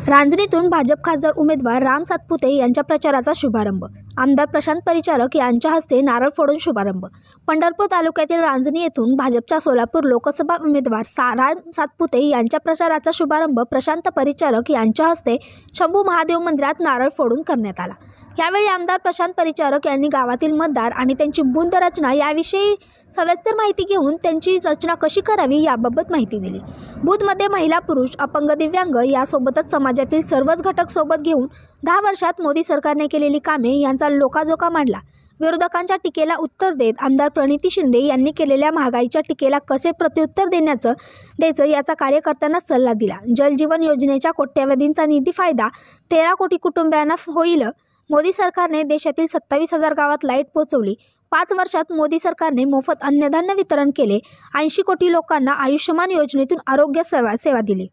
रांजणीतून भाजप खासदार उमेदवार राम सातपुते यांच्या प्रचाराचा शुभारंभ. आमदार प्रशांत परिचारक यांच्या हस्ते नारळ फोडून शुभारंभ. पंढरपूर तालुक्यातील रांजणी येथून भाजपच्या सोलापूर लोकसभा उमेदवार राम सातपुते यांच्या प्रचाराचा शुभारंभ प्रशांत परिचारक यांच्या हस्ते शंभू महादेव मंदिरात नारळ फोडून करण्यात आला. यावेळी आमदार प्रशांत परिचारक यांनी गावातील मतदार आणि त्यांची बूथ रचना याविषयी सविस्तर माहिती घेऊन त्यांची रचना कशी करावी याबाबत माहिती दिली. बूथमध्ये महिला, पुरुष, अपंग, दिव्यांग यासोबतच समाजातील सर्वच घटक सोबत घेऊन 10 वर्षात मोदी सरकारने केलेली कामे यांचा लोकाजोखा मांडला. विरोधकांच्या टीकेला उत्तर देत आमदार प्रणिती शिंदे यांनी केलेल्या महागाईच्या टीकेला कसे प्रत्युत्तर द्यायचं याचा कार्यकर्त्यांना सल्ला दिला. जल जीवन योजनेच्या कोट्यवधींचा निधी फायदा 13 कोटी कुटुंबियांना होईल. मोदी सरकारने देशातील 27,000 गावात लाईट पोहोचवली. 5 वर्षात मोदी सरकारने मोफत अन्नधान्य वितरण केले. 80 कोटी लोकांना आयुष्यमान योजनेतून आरोग्य सेवा दिली.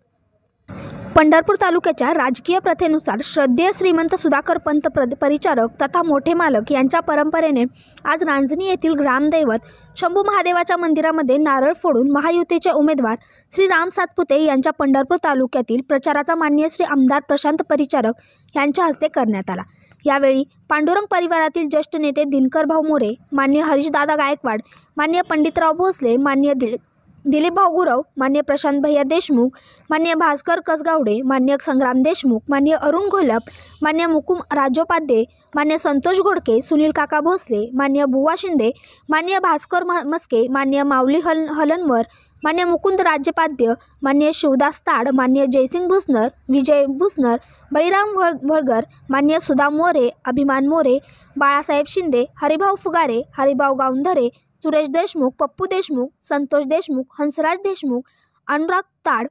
पंढरपूर तालुक्याच्या राजकीय प्रथेनुसार श्रद्धेय श्रीमंत सुधाकर पंत परिचारक तथा मोठे मालक यांच्या परंपरेने आज रांजणी येथील ग्रामदैवत शंभू महादेवाच्या मंदिरामध्ये नारळ फोडून महायुतीचे उमेदवार श्री राम सातपुते यांच्या पंढरपूर तालुक्यातील प्रचाराचा माननीय श्री आमदार प्रशांत परिचारक यांच्या हस्ते करण्यात आला. यावेळी पांडुरंग परिवारातील ज्येष्ठ नेते दिनकर भाऊ मोरे, माननीय हरीशदादा गायकवाड, माननीय पंडितराव भोसले, माननीय दिलीप भाऊ गुरव, माननीय प्रशांत भैया देशमुख, माननीय भास्कर कसगावडे, माननीय संग्राम देशमुख, माननीय अरुण घोलप, माननीय मुकुम राजोपाध्ये, माननीय संतोष घोडके, सुनील काका भोसले, माननीय बुवा शिंदे, माननीय भास्कर मस्के, माननीय माऊली हलनवर, माननीय मुकुंद राज्यपाद्य, माननीय शिवदास ताड, माननीय जयसिंग भुसनर, विजय भुसनर, बळीराम वळगर, माननीय सुधा मोरे, अभिमान मोरे, बाळासाहेब शिंदे, हरिभाऊ फुगारे, हरिभाऊ गावंधरे, सुरेश देशमुख, पप्पू देशमुख, संतोष देशमुख, हंसराज देशमुख, अनुराग ताड,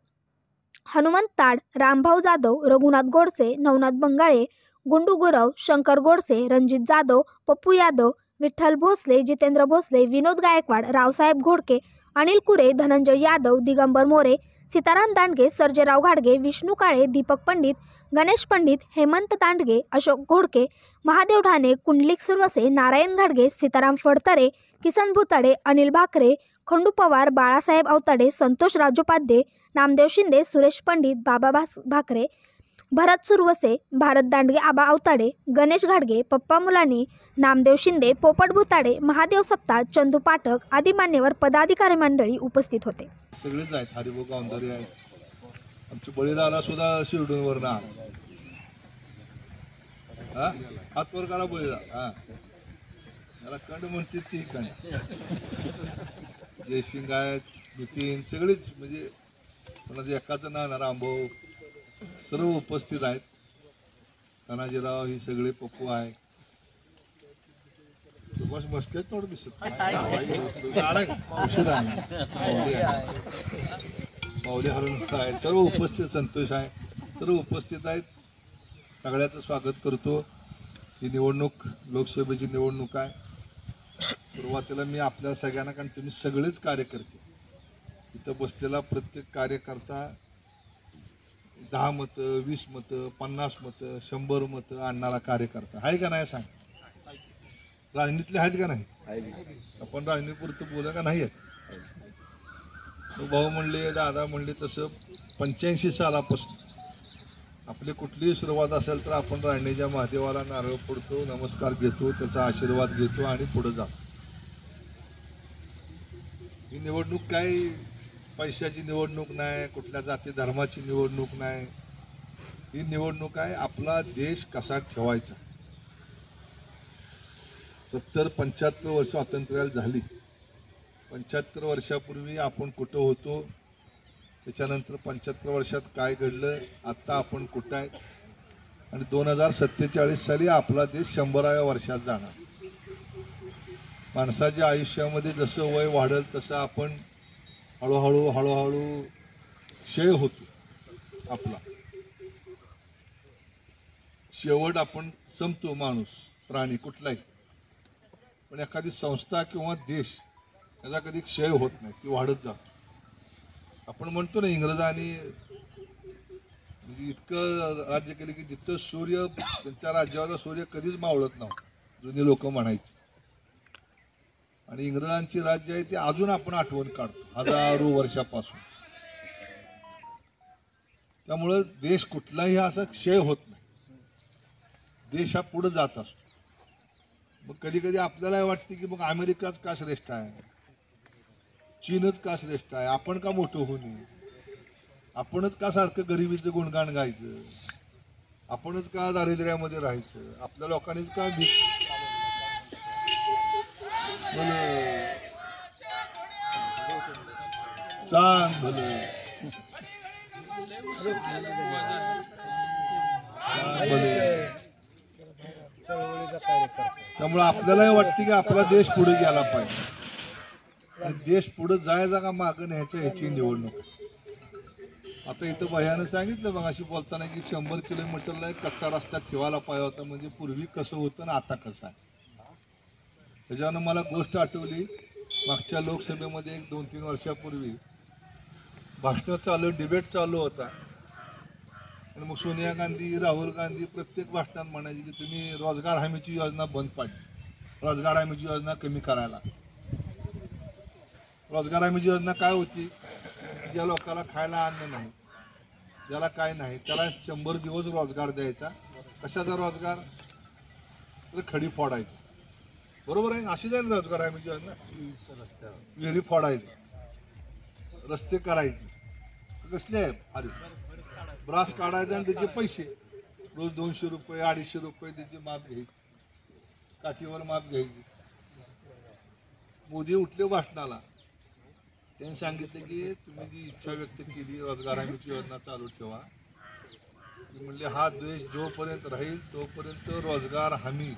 हनुमंत ताड, रामभाऊ जाधव, रघुनाथ गोडसे, नवनाथ बंगाळे, गुंडू गुरव, शंकर गोडसे, रणजित जाधव, पप्पू यादव, विठ्ठल भोसले, जितेंद्र भोसले, विनोद गायकवाड, रावसाहेब घोडके, अनिल कुरे, धनंजय यादव, दिगंबर मोरे, सीताराम दांडगे, सर्जेराव घाडगे, विष्णू काळे, दीपक पंडित, गणेश पंडित, हेमंत दांडगे, अशोक घोडके, महादेव ढाणे, कुंडलिक सुरवसे, नारायण घाडगे, सीताराम फडतरे, किसन भुताडे, अनिल भाकरे, खंडू पवार, बाळासाहेब अवताडे, संतोष राजोपाध्ये, नामदेव शिंदे, सुरेश पंडित, बाबा भाकरे, भरत सुरवसे, भारत दांडगे, आबा अवताडे, गणेश घाडगे, पप्पा मुलानी, नामदेव शिंदे, पोपट भुताडे, महादेव सप्ताळ, चंदू पाठक आदी मान्यवर पदाधिकारी मंडळी उपस्थित होते. सगळेच आहेत. हरिभाऊ गावंधरे आहेत. आमचे बळीराला सुद्धा शिरडूनवर ना हातवर करा बळीरा. त्याला कंड म्हणते ती कंड. जयसिंग आहेत, नितीन, सगळेच म्हणजे कोणाचं एकाचं ना रामभाऊ सर्व उपस्थित आहेत. तानाजीराव ही सगळे, पप्पू आहे. मस्त्यात थोडं दिसत माऊली हरून आहेत, सर्व उपस्थित, संतोष आहे, सर्व उपस्थित आहेत. सगळ्याचं स्वागत करतो. ही निवडणूक लोकसभेची निवडणूक आहे. सुरुवातीला मी आपल्या सगळ्यांना, कारण तुम्ही सगळेच कार्यकर्ते, इथं बसलेला प्रत्येक कार्यकर्ता 10 मतं, 20 मतं, 50 मतं, 100 मतं आणणारा कार्यकर्ता आहे का नाही सांग. राजनीतीतले आहेत का नाही? आपण राजनीतीपुरतं बोला का नाही आहेत? भाऊ म्हणले, दादा म्हणले तसं 85 सालापासून आपली कुठलीही सुरुवात असेल तर आपण राणीच्या महादेवाला नारळ फोडतो, नमस्कार घेतो, त्याचा आशीर्वाद घेतो आणि पुढे जातो. ही निवडणूक काही पैशाची निवडणूक नाही, कुठल्या जाती धर्माची निवडणूक नाही. ही निवडणूक आहे आपला देश कसा ठेवायचा. 70-75 वर्ष स्वातंत्र्याला झाली. 75 वर्षापूर्वी आपण कुठं होतो, त्याच्यानंतर 75 वर्षात काय घडलं, आत्ता आपण कुठं आहे, आणि 2047 साली आपला देश 100व्या वर्षात जाणार. माणसाच्या आयुष्यामध्ये जसं वय वाढेल तसं आपण हळूहळू क्षय होतो. आपला शेवट आपण संपतो. माणूस, प्राणी कुठलाही, पण एखादी संस्था किंवा देश याचा कधी क्षय होत नाही, ती वाढत जातो. आपण म्हणतो ना, इंग्रजांनी म्हणजे इतकं राज्य केलं की जिथं सूर्य, त्यांच्या राज्याचा सूर्य कधीच मावळत नव्हता, जुनी लोक म्हणायची. आणि इंग्रजांची राज्य आहे ती अजून आपण आठवण काढतो हजारो वर्षापासून. त्यामुळं देश कुठलाही असा क्षय होत नाही, देश हा पुढे जात असतो. मग कधी कधी आपल्याला वाटते की मग अमेरिकाच का श्रेष्ठ आहे, चीनच का श्रेष्ठ आहे, आपण का मोठं होऊ नये, आपणच का सारखं गरिबीचं गुणगान गायचं, आपणच का दारिद्र्यामध्ये राहायचं, आपल्या लोकांनीच का चांग भलं त्यामुळे आपल्यालाही वाटते की आपला देश पुढे गेला पाहिजे. आणि देश पुढे जायचा का मागं न्यायच्या ह्याची निवडणूक. आता इथं भयानं सांगितलं मग अशी बोलताना की 100 किलोमीटरला एक कच्चा रस्ता ठेवायला पाहिजे होता. म्हणजे पूर्वी कसं होतं ना आता कसं आहे. त्याच्यानं मला गोष्ट आठवली, मागच्या लोकसभेमध्ये 1-2-3 वर्षापूर्वी भाषण चालू, डिबेट चालू होता. आणि मग सोनिया गांधी, राहुल गांधी प्रत्येक भाषणात म्हणायचे की तुम्ही रोजगार हमीची योजना बंद पाडली, रोजगार हमीची योजना कमी करायला. रोजगार हमीची योजना काय होती, ज्या लोकांना खायला अन्न नाही, ज्याला काय नाही, त्याला 100 दिवस रोजगार द्यायचा. कशाचा रोजगार, तर खडी फोडायची. बरोबर आहे, अशीच आहे रोजगार हमीची योजना. विहिरी फोडायची, रस्ते करायचे. कसले आहे, अरे ब्रास काढायचा आणि त्याचे पैसे रोज 200 रुपये 250 रुपये त्याची माप घ्यायची, काठीवर माप घ्यायची. मोदी उठले भाषणाला, त्यांनी सांगितलं की तुम्ही जी इच्छा व्यक्त केली रोजगार हमीची योजना चालू ठेवा. म्हणले हा देश जोपर्यंत राहील तोपर्यंत रोजगार हमी